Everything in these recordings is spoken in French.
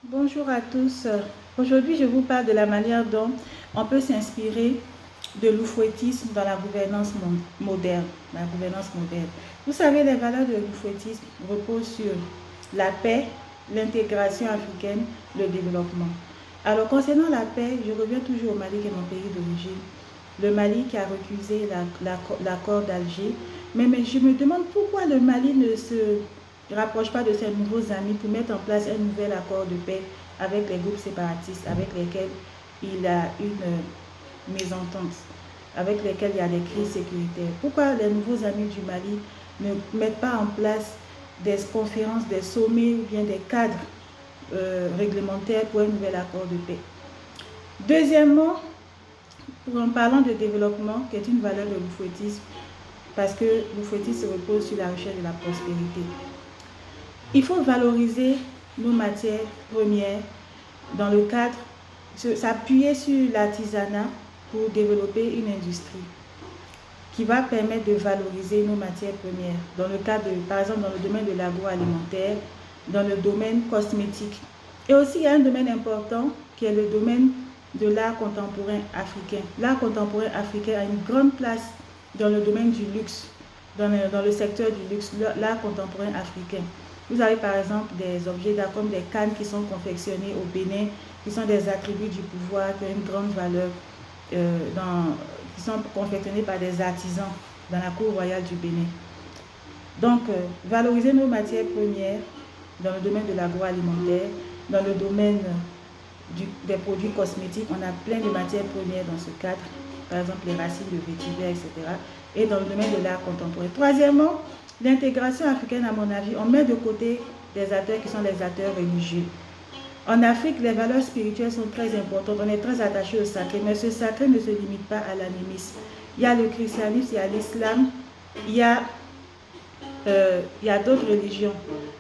Bonjour à tous. Aujourd'hui, je vous parle de la manière dont on peut s'inspirer de l'oufouettisme dans la gouvernance moderne. Vous savez, les valeurs de l'oufouettisme reposent sur la paix, l'intégration africaine, le développement. Alors, concernant la paix, je reviens toujours au Mali, qui est mon pays d'origine. Le Mali qui a refusé l'accord d'Alger. Mais je me demande pourquoi le Mali ne se rapproche pas de ses nouveaux amis pour mettre en place un nouvel accord de paix avec les groupes séparatistes avec lesquels il a une mésentente, avec lesquels il y a des crises sécuritaires. Pourquoi les nouveaux amis du Mali ne mettent pas en place des conférences, des sommets ou bien des cadres réglementaires pour un nouvel accord de paix? Deuxièmement, en parlant de développement, qui est une valeur de l'oufouettisme, parce que l'oufouettisme se repose sur la recherche de la prospérité. Il faut valoriser nos matières premières dans le cadre, s'appuyer sur l'artisanat pour développer une industrie qui va permettre de valoriser nos matières premières. Dans le cadre, par exemple, dans le domaine de l'agroalimentaire, dans le domaine cosmétique. Et aussi, il y a un domaine important qui est le domaine de l'art contemporain africain. L'art contemporain africain a une grande place dans le domaine du luxe, dans le secteur du luxe, l'art contemporain africain. Vous avez par exemple des objets d'art comme des cannes qui sont confectionnées au Bénin, qui sont des attributs du pouvoir, qui ont une grande valeur, qui sont confectionnés par des artisans dans la cour royale du Bénin. Donc, valoriser nos matières premières dans le domaine de l'agroalimentaire, dans le domaine des produits cosmétiques, on a plein de matières premières dans ce cadre, par exemple les racines de vétiver, etc. Et dans le domaine de l'art contemporain. Troisièmement, l'intégration africaine, à mon avis, on met de côté des acteurs qui sont les acteurs religieux. En Afrique, les valeurs spirituelles sont très importantes. On est très attaché au sacré, mais ce sacré ne se limite pas à l'animisme. Il y a le christianisme, il y a l'islam, il y a d'autres religions.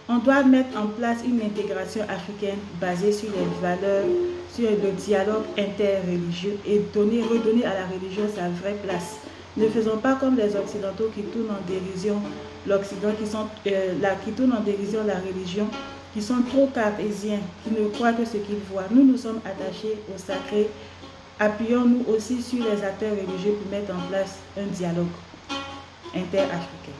On doit mettre en place une intégration africaine basée sur les valeurs, sur le dialogue interreligieux et redonner à la religion sa vraie place. Ne faisons pas comme les Occidentaux qui tournent en dérision l'Occident, qui tournent en dérision la religion, qui sont trop cartésiens, qui ne croient que ce qu'ils voient. Nous sommes attachés au sacré. Appuyons-nous aussi sur les acteurs religieux pour mettre en place un dialogue interafricain.